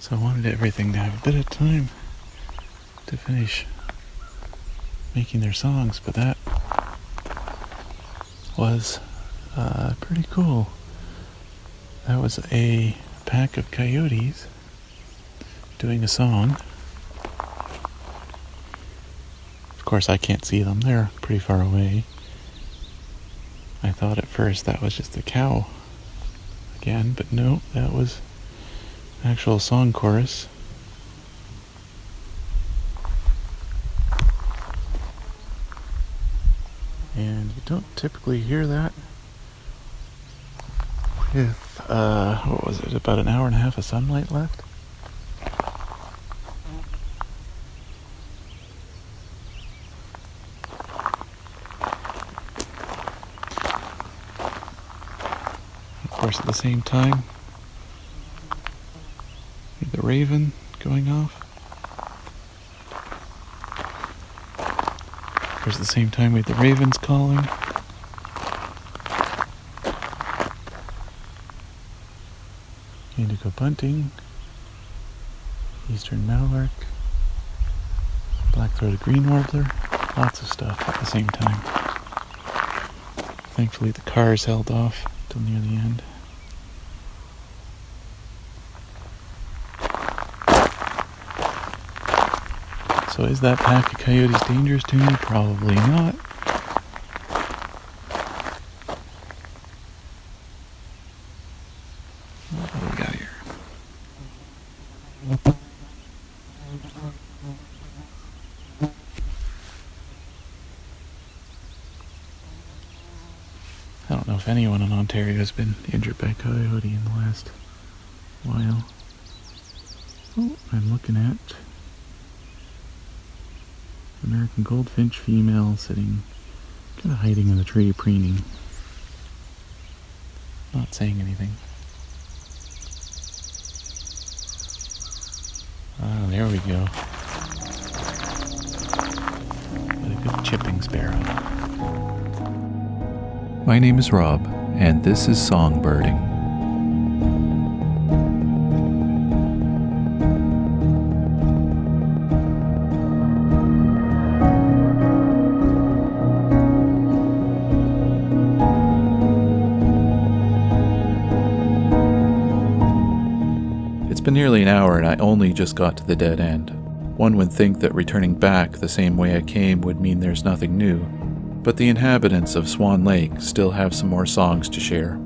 So I wanted everything to have a bit of time to finish making their songs, but that was pretty cool. That was a pack of coyotes doing a song. Of course, I can't see them. They're pretty far away. I thought at first that was just a cow again, but no, that was an actual song chorus. And you don't typically hear that with, what was it, about an hour and a half of sunlight left? Of course, at the same time, with the raven going off. Of course, at the same time, with the ravens calling. Indigo Bunting, Eastern Mallard, Black-throated green warbler, lots of stuff at the same time. Thankfully the cars held off till near the end. So is that pack of coyotes dangerous to me? Probably not. What do we got here? I don't know if anyone in Ontario has been injured by coyote in the last while. Oh, I'm looking at American goldfinch female sitting, kind of hiding in the tree, preening. Not saying anything. Ah, there we go. What a good chipping sparrow. My name is Rob, and this is Songbirding. It's been nearly an hour and I only just got to the dead end. One would think that returning back the same way I came would mean there's nothing new, but the inhabitants of Swan Lake still have some more songs to share.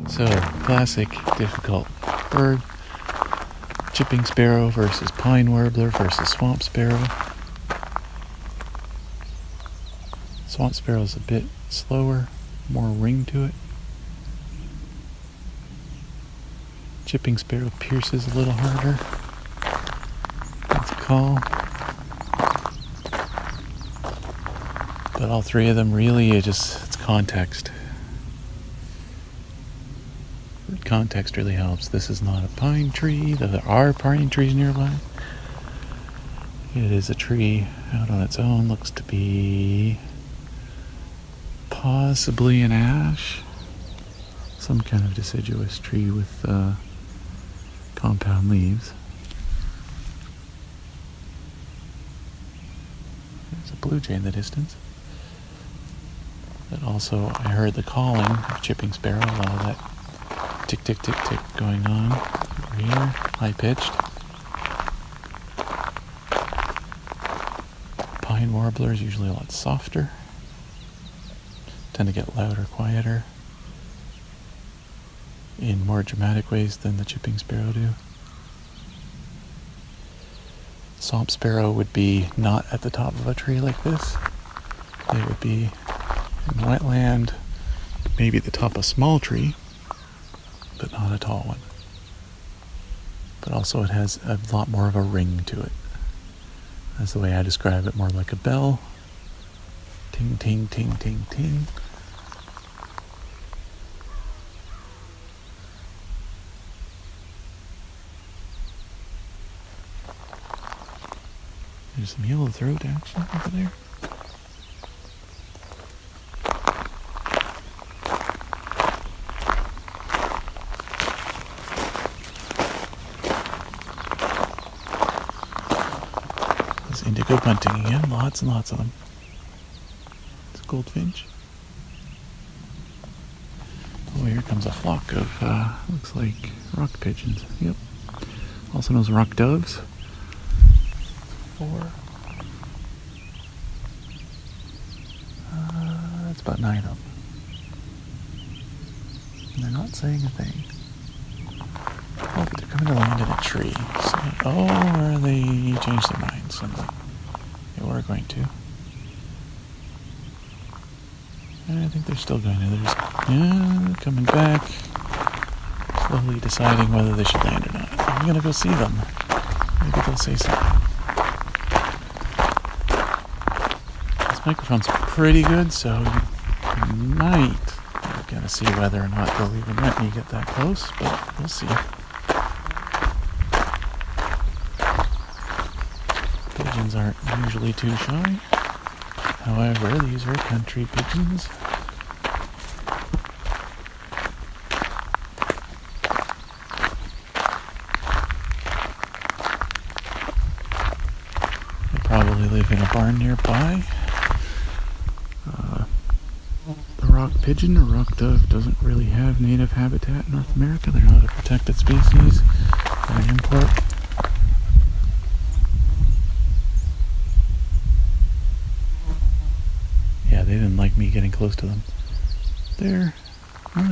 So, classic, difficult bird. Chipping sparrow versus pine warbler versus swamp sparrow. Swamp sparrow is a bit slower, more ring to it. Chipping sparrow pierces a little harder. That's a call. But all three of them really, it's context. Context really helps. This is not a pine tree, though there are pine trees nearby. It is a tree out on its own. Looks to be possibly an ash. Some kind of deciduous tree with compound leaves. There's a blue jay in the distance. But also I heard the calling of chipping sparrow, all that tick, tick, tick, tick going on over here, high pitched. Pine warbler is usually a lot softer, tend to get louder, quieter in more dramatic ways than the chipping sparrow do. Swamp sparrow would be not at the top of a tree like this. They would be in wetland, maybe at the top of a small tree, but not a tall one. But also it has a lot more of a ring to it. That's the way I describe it, more like a bell. Ting, ting, ting, ting, ting. There's some yellow-throat action over there. There's Indigo Bunting again, lots and lots of them. It's a goldfinch. Oh, here comes a flock of, looks like rock pigeons. Yep. Also known as rock doves. 4. That's about 9 of them. And they're not saying a thing. Oh, but they're coming to land in a tree. So, or they changed their minds. And they were going to. And I think they're still going to. They're just coming back. Slowly deciding whether they should land or not. I'm going to go see them. Maybe they'll say something. This microphone's pretty good, so you might get to see whether or not they'll even let me get that close, but we'll see. Pigeons aren't usually too shy. However, these are country pigeons. They probably live in a barn nearby. The rock pigeon or rock dove doesn't really have native habitat in North America. They're not a protected species. They're an import. Yeah, they didn't like me getting close to them. They're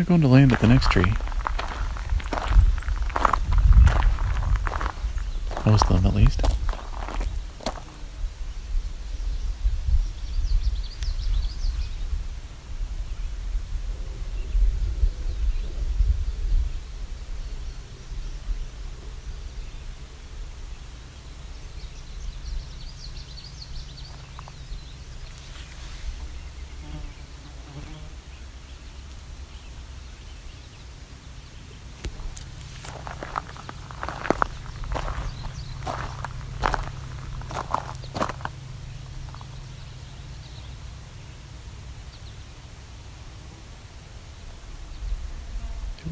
going to land at the next tree. Most of them, at least.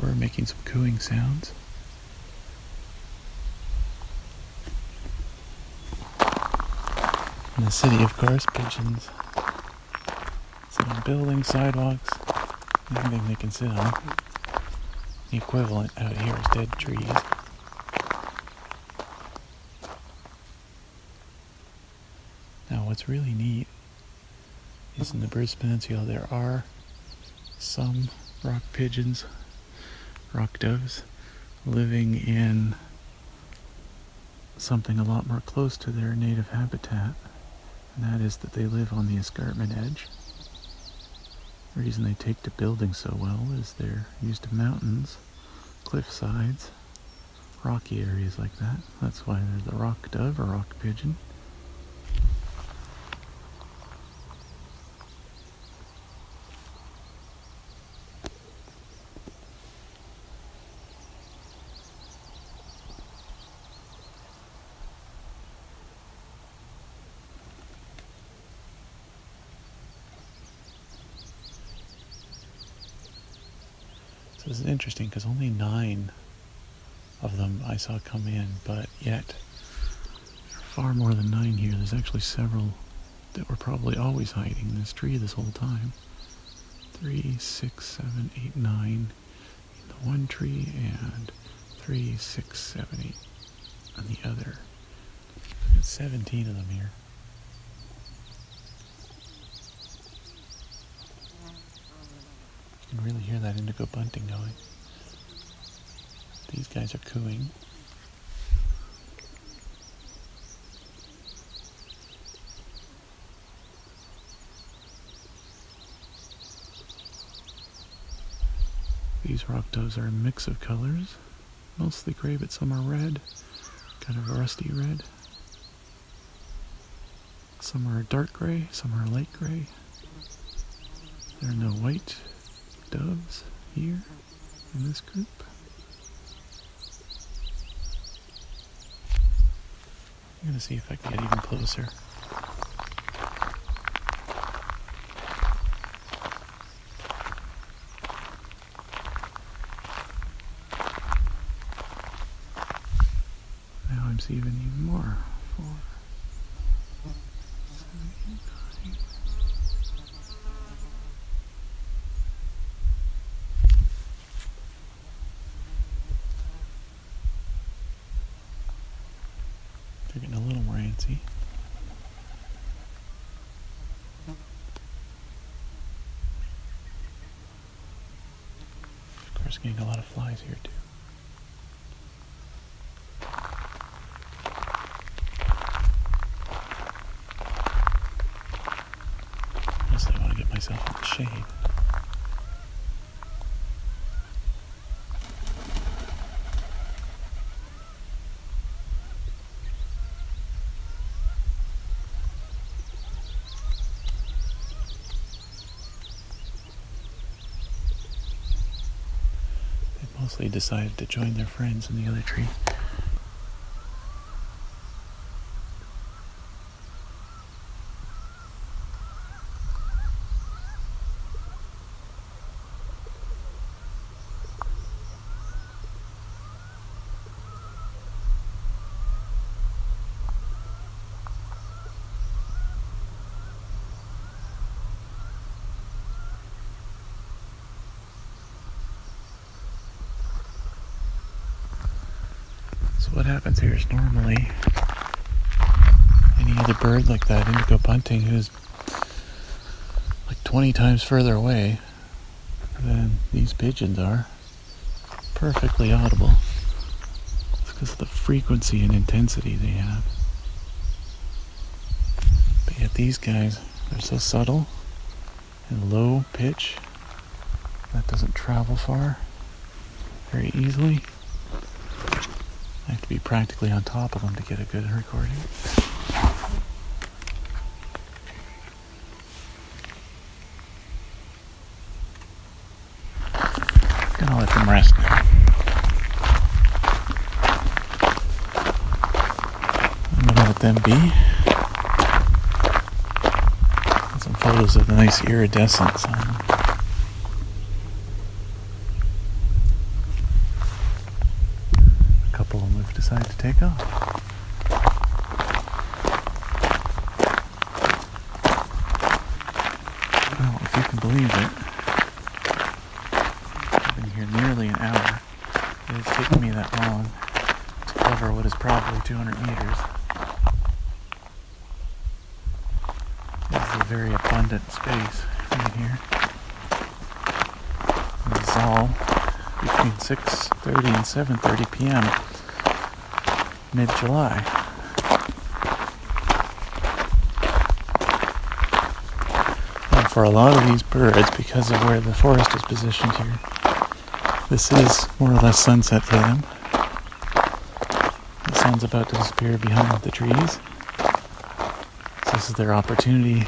We're making some cooing sounds. In the city, of course, pigeons sit on buildings, sidewalks, anything they can sit on. The equivalent out here is dead trees. Now, what's really neat is in the Bruce Peninsula there are some rock pigeons, rock doves, living in something a lot more close to their native habitat, and that is that they live on the escarpment edge. The reason they take to building so well is they're used to mountains, cliff sides, rocky areas like that. That's why they're the rock dove or rock pigeon. So this is interesting because only 9 of them I saw come in, but yet there are far more than 9 here. There's actually several that were probably always hiding in this tree this whole time. 3, 6, 7, 8, 9 in the one tree, and 3, 6, 7, 8 on the other. I've got 17 of them here. You can really hear that indigo bunting going. These guys are cooing. These rock doves are a mix of colors, mostly gray, but some are red, kind of a rusty red. Some are dark gray, some are light gray. There are no white doves here in this group. I'm gonna see if I can get even closer. Now I'm seeing even more. 4, 7, 8, 9. They're getting a little more antsy. Of course, getting a lot of flies here too. Honestly, I want to get myself in the shade. Mostly decided to join their friends in the other tree. So what happens here is normally any other bird like that Indigo Bunting who's like 20 times further away than these pigeons are, perfectly audible. It's because of the frequency and intensity they have. But yet these guys, they're so subtle and low pitch that doesn't travel far very easily. I have to be practically on top of them to get a good recording. Gonna let them rest now. I'm gonna let them be. Got some photos of the nice iridescence on them. Couple of them have decided to take off. Well, if you can believe it, I've been here nearly an hour. It has taken me that long to cover what is probably 200 meters. This is a very abundant space right here. And it's all between 6:30 and 7:30 p.m. mid-July. And for a lot of these birds, because of where the forest is positioned here, this is more or less sunset for them. The sun's about to disappear behind the trees. So this is their opportunity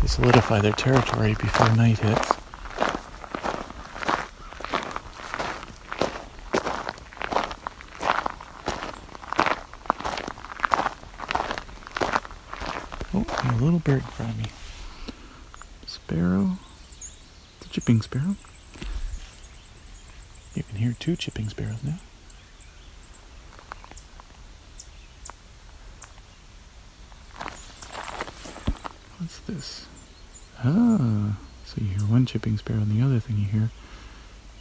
to solidify their territory before night hits. Oh, a little bird in front of me. Sparrow. It's a chipping sparrow. You can hear 2 chipping sparrows now. What's this? Ah, so you hear 1 chipping sparrow, and the other thing you hear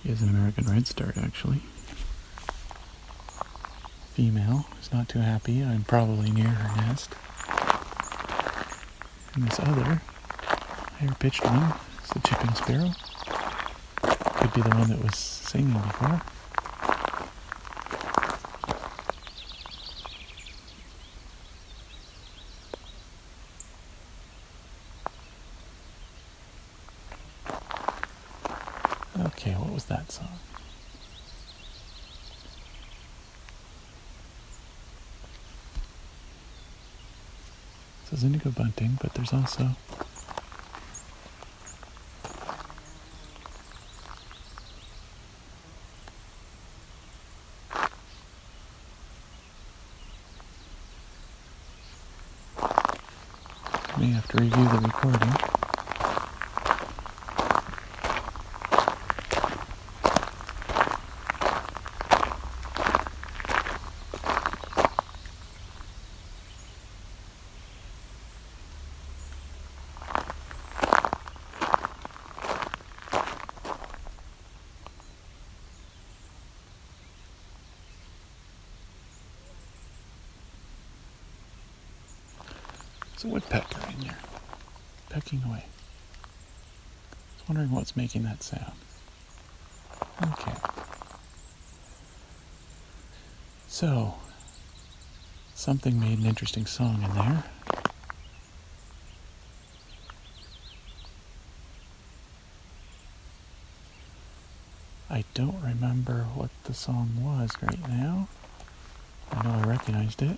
is an American redstart, actually. Female is not too happy. I'm probably near her nest. And this other higher pitched one is the chipping sparrow. Could be the one that was singing before. Okay, what was that song? It's a says Indigo Bunting, but there's also may have to review the recording. There's a woodpecker in there, pecking away. I was wondering what's making that sound. Okay. So, something made an interesting song in there. I don't remember what the song was right now. I know I recognized it.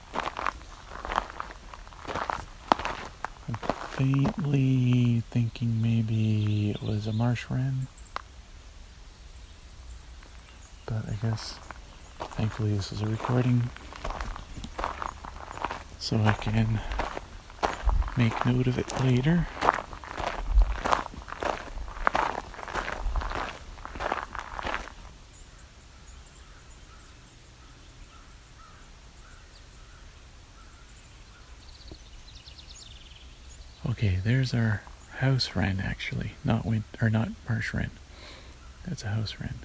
I'm faintly thinking maybe it was a marsh wren. But I guess, thankfully this is a recording, so I can make note of it later. Okay, there's our house wren actually, not marsh wren. That's a house wren.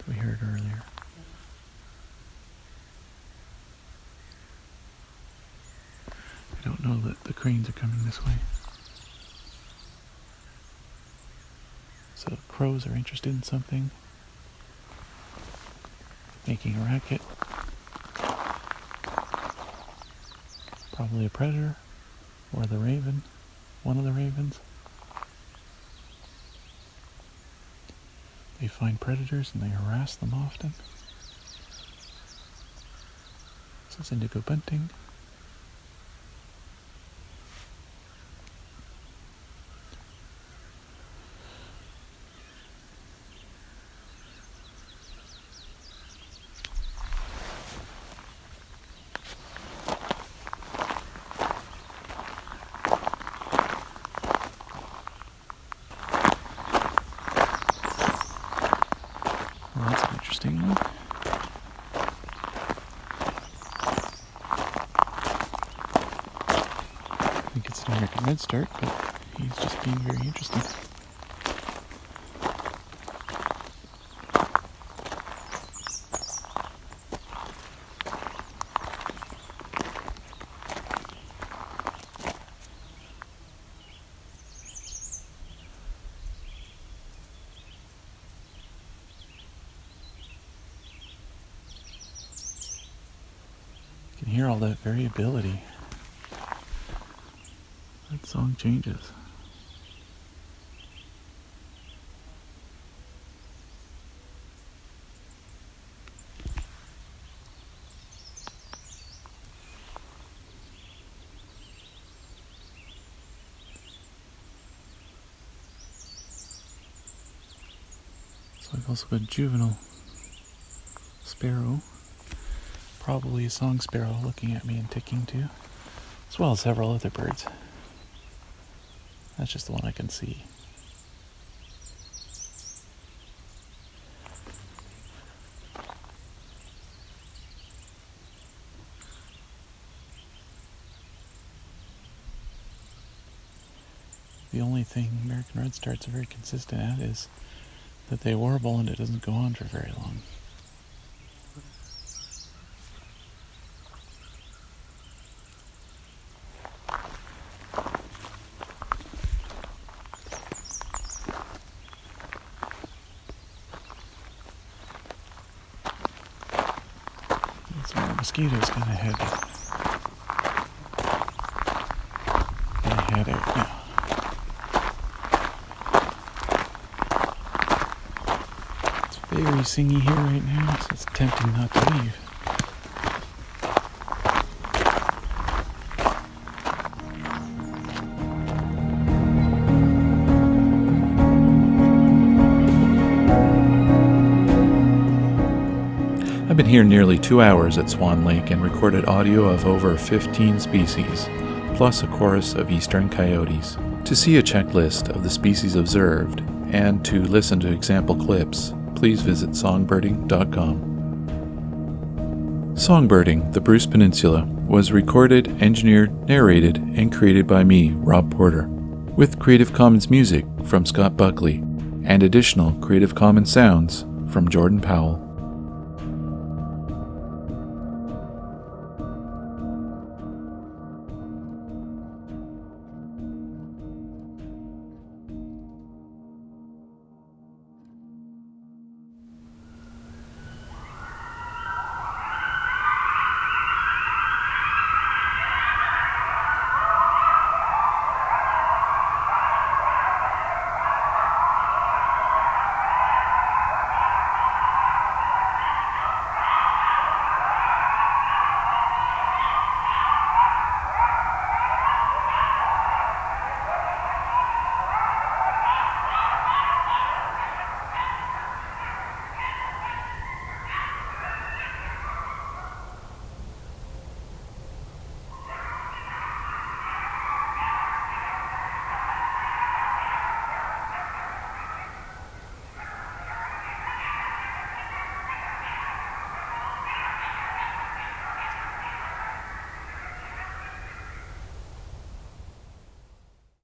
We heard earlier. I don't know that the cranes are coming this way. So crows are interested in something, making a racket. Probably a predator, or the raven, one of the ravens. They find predators and they harass them often. This is Indigo Bunting. Well, that's an interesting one. I think it's an American redstart, but he's just being very interesting. You can hear all that variability. That song changes. So I've also got a juvenile sparrow, probably a song sparrow, looking at me and ticking too, as well as several other birds. That's just the one I can see. The only thing American redstarts are very consistent at is that they warble and it doesn't go on for very long. Some more mosquitoes gonna head out now. It's very singy here right now, so it's tempting not to leave. I've been here nearly 2 hours at Swan Lake and recorded audio of over 15 species, plus a chorus of Eastern Coyotes. To see a checklist of the species observed and to listen to example clips, please visit songbirding.com. Songbirding, the Bruce Peninsula, was recorded, engineered, narrated, and created by me, Rob Porter, with Creative Commons music from Scott Buckley and additional Creative Commons sounds from Jordan Powell.